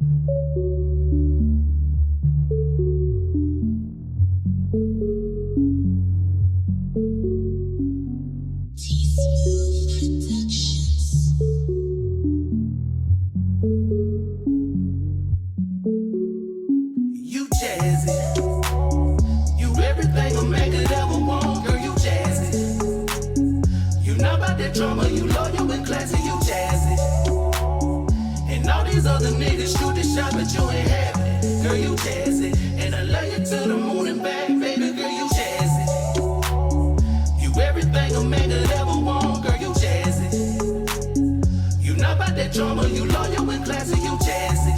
You jazzy. You everything a man could ever want, girl, you jazzy. You not about that drama, you loyal and classy, you jazzy. And all these other niggas shoot the shot, but you ain't having it, girl, you jazzy. And I love you to the moon and back, baby, girl, you jazzy. You everything a man could ever want, girl, you jazzy. You not about that drama, you loyal and classy, you jazzy.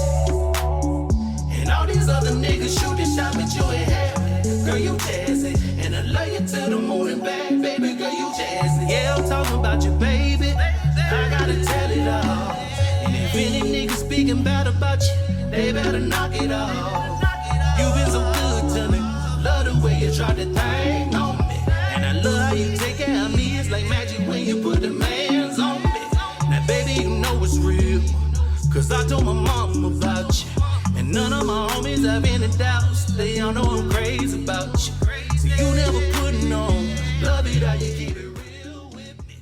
And all these other niggas shoot the shot, but you ain't having it, girl, you jazzy. And I love you to the moon and back, baby, girl, you jazzy. Yeah, I'm talking about you, baby. I gotta tell it all. And if any niggas speaking bad about you, they better knock it off. You been so good to me. Love the way you try to thing on me. And I love how you take care of me. It's like magic when you put the hands on me. Now, baby, you know it's real. Cause I told my mom about you. And none of my homies have any doubts. They all know I'm crazy about you. So you never putting on. Love it how you keep it real with me.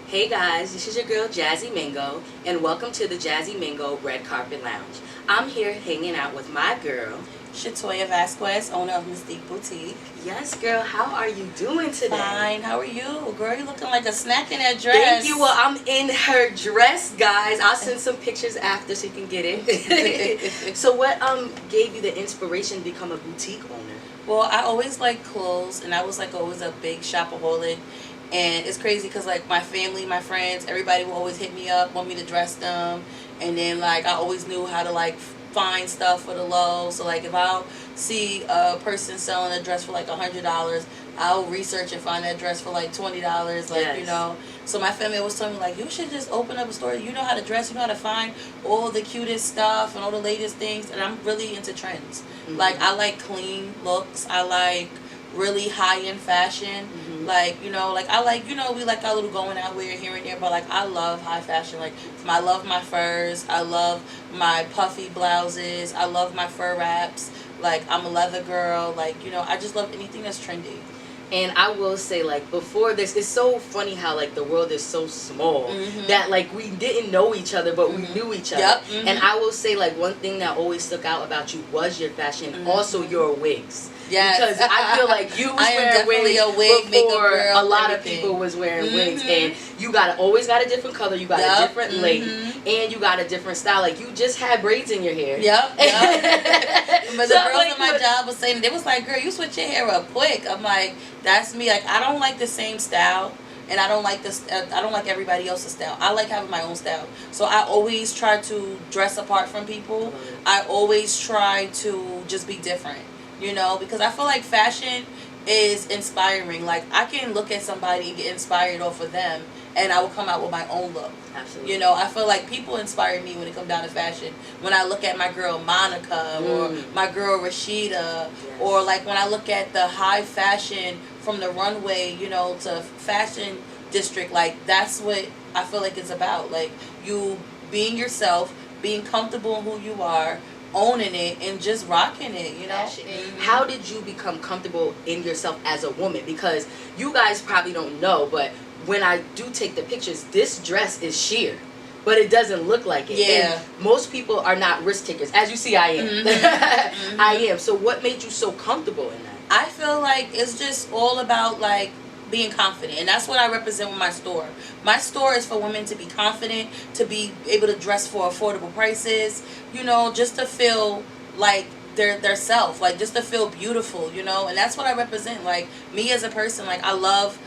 Hey guys, this is your girl Jazzy Mingo, and welcome to the Jazzy Mingo Red Carpet Lounge. I'm here hanging out with my girl, Shatoya Vazquez, owner of Mistik Boutique. Yes, girl, how are you doing today? Fine. How are you? Girl, you looking like a snack in that dress. Thank you. Well, I'm in her dress, guys. I'll send some pictures after so you can get it. So what gave you the inspiration to become a boutique owner? Well, I always liked clothes, and I was like always a big shopaholic. And it's crazy because like my family, my friends, everybody will always hit me up, want me to dress them. And then like I always knew how to like find stuff for the low. So like if I'll see a person selling a dress for like $100, I'll research and find that dress for like $20. Like, yes. You know. So my family always told me like, you should just open up a store. You know how to dress. You know how to find all the cutest stuff and all the latest things. And I'm really into trends. Mm-hmm. Like I like clean looks. I like really high-end fashion. Mm-hmm. Like, you know, like I like, you know, we like our little going out wear here and there, but like I love high fashion. Like I love my furs, I love my puffy blouses, I love my fur wraps. Like I'm a leather girl. Like, you know, I just love anything that's trendy. And I will say, like, before this, it's so funny how, like, the world is so small Mm-hmm. that, like, we didn't know each other, but we knew each other. Yep. Mm-hmm. And I will say, like, one thing that always stuck out about you was your fashion, also your wigs. Yes. Because I feel like you was I am wearing wigs definitely a wig makeup before girl, a lot everything. of people was wearing wigs. And you always got a different color, you got a different length, and you got a different style. Like, you just had braids in your hair. Yep. But So, the girls like, at my job was saying, they was like, girl, you switch your hair up quick. I'm like, that's me. Like, I don't like the same style. And I don't like this. I don't like everybody else's style. I like having my own style. So I always try to dress apart from people. I always try to just be different, you know, because I feel like fashion is inspiring. Like I can look at somebody and get inspired off of them, and I will come out with my own look. Absolutely. You know, I feel like people inspire me when it comes down to fashion. When I look at my girl Monica or my girl Rashida, or like when I look at the high fashion from the runway, you know, to fashion district, like that's what I feel like it's about. Like you being yourself, being comfortable in who you are, owning it, and just rocking it, you know. How did you become comfortable in yourself as a woman? Because you guys probably don't know, but when I do take the pictures, this dress is sheer, but it doesn't look like it. Yeah. And most people are not risk takers. As you see, I am. I am. So what made you so comfortable in that? I feel like it's just all about like being confident, and that's what I represent with my store. My store is for women to be confident, to be able to dress for affordable prices, you know, just to feel like their self, like just to feel beautiful, you know. And that's what I represent. Like me as a person, like I love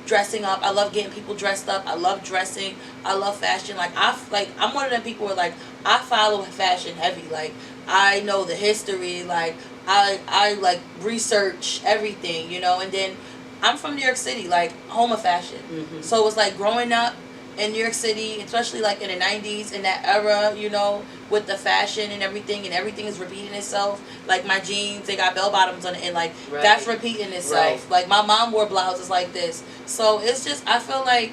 dressing up, I love getting people dressed up, I love dressing, I love fashion. Like I'm one of them people where like I follow fashion heavy. Like I know the history, like I like research everything, you know. And then I'm from New York City, like home of fashion. So it was like growing up in New York City, especially like in the 90s, in that era, you know, with the fashion and everything is repeating itself. Like my jeans, they got bell bottoms on it, and like that's repeating itself. Like my mom wore blouses like this. So it's just, I feel like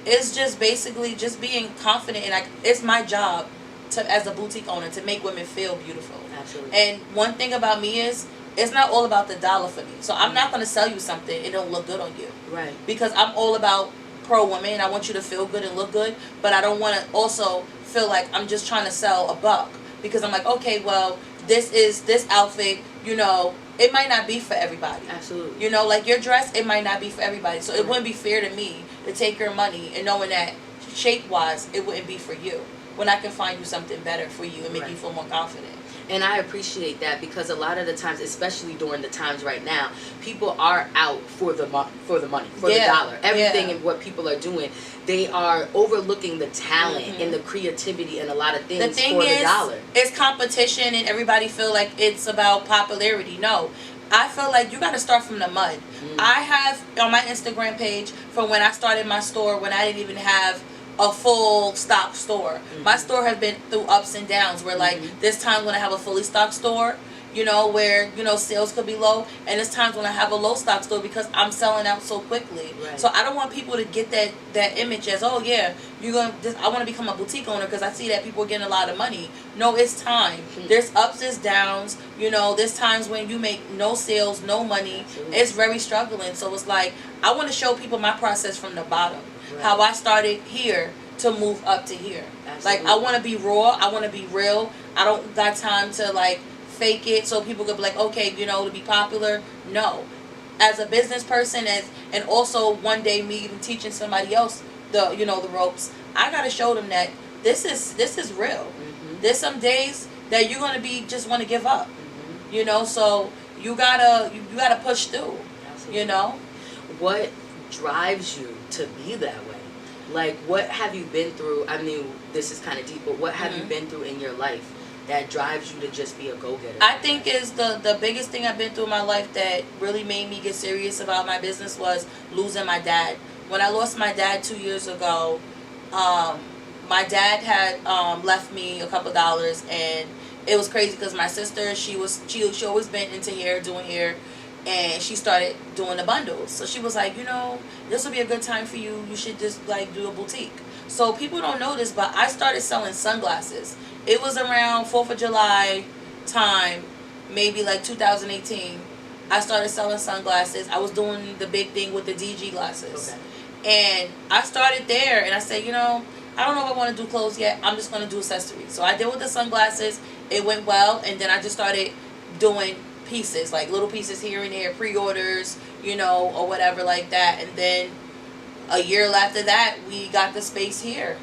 it's just basically just being confident, and like it's my job to as a boutique owner to make women feel beautiful. Absolutely. And one thing about me is it's not all about the dollar for me. So I'm not going to sell you something it don't look good on you. Right. Because I'm all about pro woman. I want you to feel good and look good, but I don't want to also feel like I'm just trying to sell a buck, because I'm like, okay, well, this outfit, you know, it might not be for everybody. Absolutely. You know, like your dress, it might not be for everybody. So it wouldn't be fair to me to take your money and knowing that shape-wise it wouldn't be for you, when I can find you something better for you and make you feel more confident. And I appreciate that, because a lot of the times, especially during the times right now, people are out for the money, for the dollar. Everything and what people are doing, they are overlooking the talent and the creativity and a lot of things the thing for is, the dollar. It's competition and everybody feel like it's about popularity. No. I feel like you got to start from the mud. I have on my Instagram page from when I started my store, when I didn't even have a full stock store. My store has been through ups and downs where like there's times when I have a fully stocked store, you know, where, you know, sales could be low, and there's times when I have a low stock store because I'm selling out so quickly. Right. So I don't want people to get that image as, oh yeah, I want to become a boutique owner because I see that people are getting a lot of money. No, it's time. There's ups, there's downs, you know, there's times when you make no sales, no money. Absolutely. It's very struggling. So it's like, I want to show people my process from the bottom. Right. How I started here to move up to here. Absolutely. Like, I want to be raw. I want to be real. I don't got time to like fake it so people could be like, okay, you know, to be popular. No. As a business person, and also one day me even teaching somebody else the ropes, I gotta show them that this is real. There's some days that you're gonna just want to give up. You know, so you gotta push through. Absolutely. You know. What drives you to be that way? Like, what have you been through? I mean, this is kind of deep, but what have you been through in your life that drives you to just be a go-getter? I think is the biggest thing I've been through in my life that really made me get serious about my business was losing my dad. When I lost my dad 2 years ago, my dad had left me a couple dollars, and it was crazy because my sister, she always been into hair, doing hair, and she started doing the bundles. So she was like, you know, this will be a good time for you. You should just like do a boutique. So people don't know this, but I started selling sunglasses. It was around 4th of July time, maybe like 2018. I started selling sunglasses. I was doing the big thing with the DG glasses. Okay. And I started there, and I said, you know, I don't know if I want to do clothes yet. I'm just going to do accessories. So I did with the sunglasses. It went well, and then I just started doing pieces, like little pieces here and there, pre-orders, you know, or whatever like that. And then a year after that, we got the space here,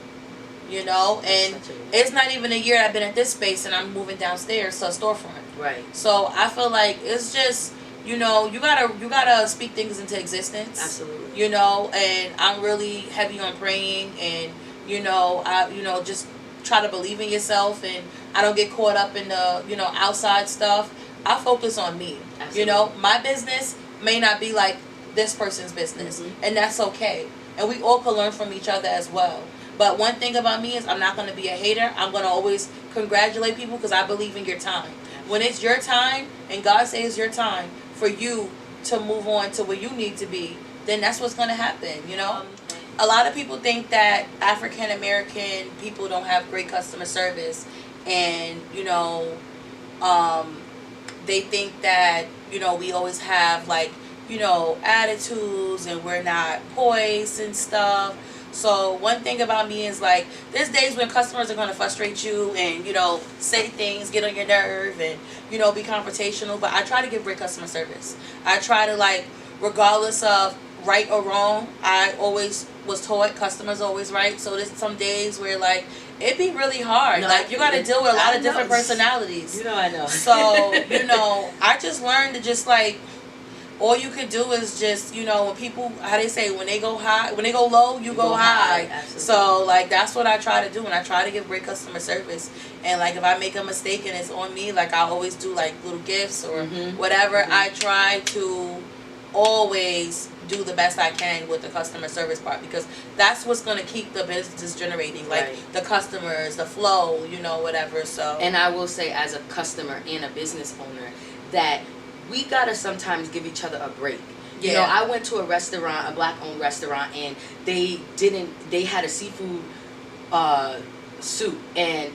you know, and it's not even a year I've been at this space, and I'm moving downstairs to a storefront. Right. So I feel like it's just, you know, you gotta speak things into existence. Absolutely. You know, and I'm really heavy on praying, and just try to believe in yourself, and I don't get caught up in the outside stuff. I focus on me. Absolutely. You know, my business may not be like this person's business, and that's okay. And we all can learn from each other as well. But one thing about me is I'm not going to be a hater. I'm going to always congratulate people because I believe in your time. When it's your time and God says it's your time for you to move on to where you need to be, then that's what's going to happen, you know? A lot of people think that African American people don't have great customer service, and, you know, they think that, you know, we always have, like, you know, attitudes and we're not poised and stuff. So one thing about me is, like, there's days when customers are going to frustrate you and, you know, say things, get on your nerve, and, you know, be confrontational. But I try to give great customer service. I try to, like, regardless of right or wrong, I always was taught customers always right. So there's some days where, like, it'd be really hard. No, like, you got to deal with a lot of different personalities. You know, I know. So, you know, I just learned to just, like, all you can do is just, you know, when people, how they say, when they go low, you go high. Absolutely. So, like, that's what I try to do, and I try to give great customer service. And, like, if I make a mistake and it's on me, like, I always do, like, little gifts or whatever. I try to always do the best I can with the customer service part, because that's what's going to keep the business generating, like the customers, the flow, you know, whatever. So, and I will say, as a customer and a business owner, that we gotta sometimes give each other a break. You know, I went to a restaurant, a black-owned restaurant, and they had a seafood soup, and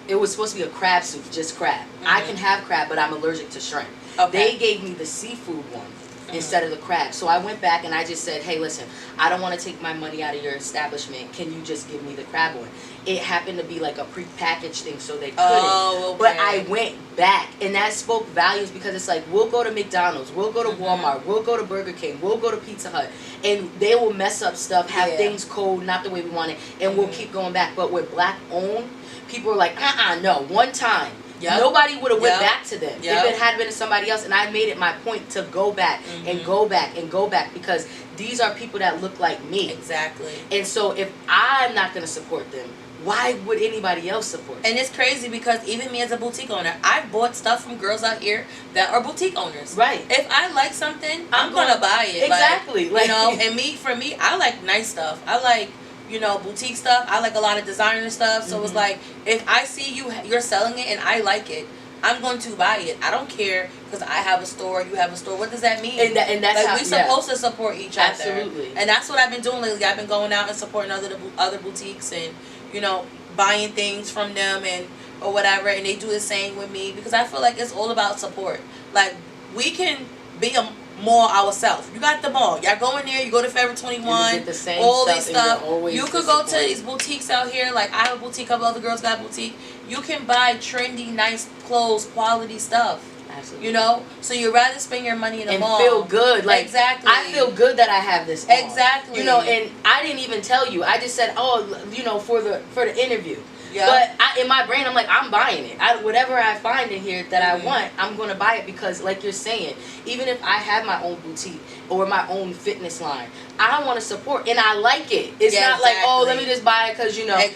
It was supposed to be a crab soup, just crab. I can have crab, but I'm allergic to shrimp. They gave me the seafood one instead of the crab. So I went back and I just said, hey, listen, I don't want to take my money out of your establishment. Can you just give me the crab one? It happened to be like a prepackaged thing, so they couldn't. Oh, okay. But I went back, and that spoke values, because it's like, we'll go to McDonald's, we'll go to Walmart, we'll go to Burger King, we'll go to Pizza Hut, and they will mess up stuff, have things cold, not the way we want it, and we'll keep going back. But with black owned, people are like, no, one time. Nobody would have went back to them if it had been somebody else. And I made it my point to go back and go back and go back, because these are people that look like me. Exactly. And so if I'm not going to support them, why would anybody else support them? And it's crazy, because even me as a boutique owner, I've bought stuff from girls out here that are boutique owners. Right. If I like something, I'm gonna buy it. Exactly. Like, you know, and for me, I like nice stuff. I like, you know, boutique stuff. I like a lot of designer stuff. So it's like, if I see you're selling it and I like it, I'm going to buy it. I don't care, because I have a store, you have a store. What does that mean? And that's like, how we're supposed to support each other. Absolutely. And that's what I've been doing lately. I've been going out and supporting other boutiques, and, you know, buying things from them and or whatever, and they do the same with me, because I feel like it's all about support. Like, we can be a mall ourselves. You got the mall. Y'all go in there, you go to Forever 21, all this stuff. You could go to these boutiques out here. Like, I have a boutique, a couple other girls got a boutique. You can buy trendy, nice clothes, quality stuff. Absolutely. You know? So you'd rather spend your money in a mall. And feel good. Like, exactly. I feel good that I have this mall. Exactly. You know, and I didn't even tell you. I just said, oh, you know, for the interview. Yeah. But in my brain, I'm like, I'm buying it. Whatever I find in here that I want, I'm going to buy it, because, like you're saying, even if I have my own boutique or my own fitness line, I want to support, and I like it. It's not like, oh, let me just buy it because, you know, I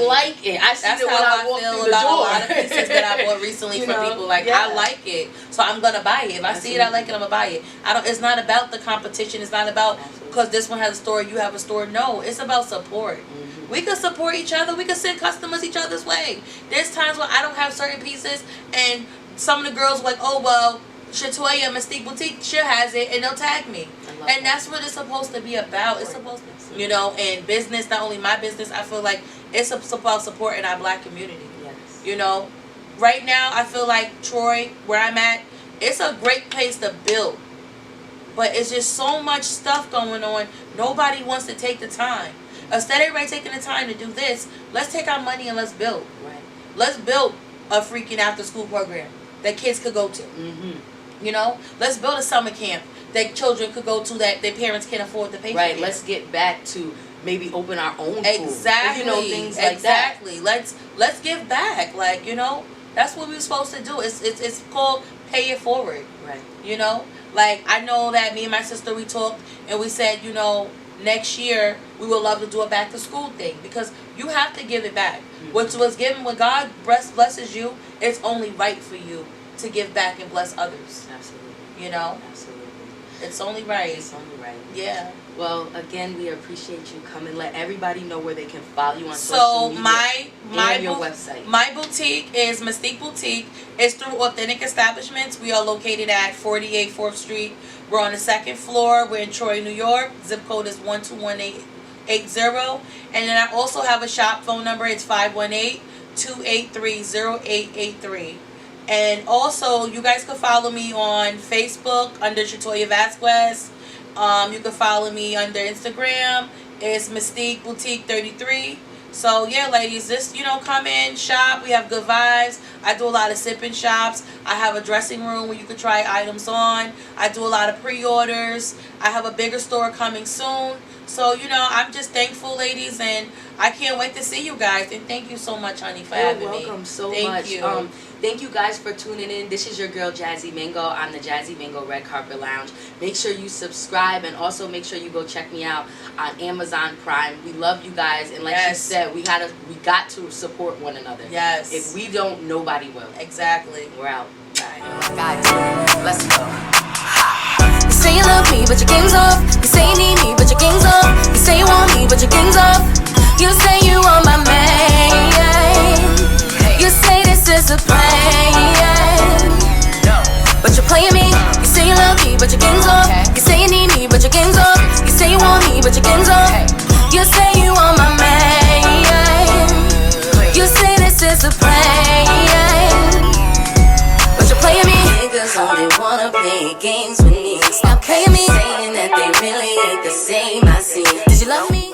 like it. I see it when I walk through the door. A lot of pieces that I bought recently for people. Like, I like it, so I'm going to buy it. If I see it, I like it, I'm going to buy it. It's not about the competition. It's not about, because this one has a store, you have a store. No, it's about support. We could support each other. We could send customers each other's way. There's times when I don't have certain pieces, and some of the girls are like, oh, well, Shatoya, Mistik Boutique, she has it, and they'll tag me. And that's what it's supposed to be about. It's supposed to, you know, and business, not only my business, I feel like it's about supporting our black community. Yes. You know, right now, I feel like Troy, where I'm at, it's a great place to build. But it's just so much stuff going on. Nobody wants to take the time. Instead of everybody taking the time to do this, let's take our money and let's build. Right. Let's build a freaking after school program that kids could go to. You know, let's build a summer camp that children could go to that their parents can't afford to pay for. Right. Let's get back to maybe open our own exactly. Pool. You know, things like that. Exactly. Let's give back. Like, you know, that's what we're supposed to do. It's called pay it forward. Right. You know, like, I know that me and my sister, we talked and we said, you know, next year we would love to do a back to school thing, because you have to give it back. What was given, when God blesses you, it's only right for you to give back and bless others. Absolutely. You know? Absolutely. It's only right. It's only right. Yeah. Well, again, we appreciate you coming. Let everybody know where they can follow you on social media. So your website. My boutique is Mistik Boutique. It's through Authentic Establishments. We are located at 48 4th Street. We're on the 2nd floor. We're in Troy, New York. Zip code is 12180. And then I also have a shop phone number. It's 518-283-0883. And also, you guys can follow me on Facebook under Shatoya Vazquez. You can follow me under Instagram. It's Mistik Boutique 33. So yeah, ladies, just, you know, come in, shop. We have good vibes. I do a lot of sip-in shops. I have a dressing room where you can try items on. I do a lot of pre-orders. I have a bigger store coming soon. So, you know, I'm just thankful, ladies, and I can't wait to see you guys. And thank you so much, honey, for having me. You're welcome so thank much. You. Thank you guys for tuning in. This is your girl, Jazzy Mango. I'm the Jazzy Mango Red Carpet Lounge. Make sure you subscribe, and also make sure you go check me out on Amazon Prime. We love you guys, and like she said, we got to support one another. Yes. If we don't, nobody will. Exactly. We're out. Bye. God, let's go. You say you love me, but your game's off. You say you need me, but your game's off. You say you want me, but your game's off. You say you want my man. You say this is a plan, but you're playing me. You say you love me, but your game's off. You say you need me, but your game's off. You say you want me, but your game's off. You say you want my man. they wanna play games with me. Stop playing me, saying that they really ain't the same I see. Did you love me?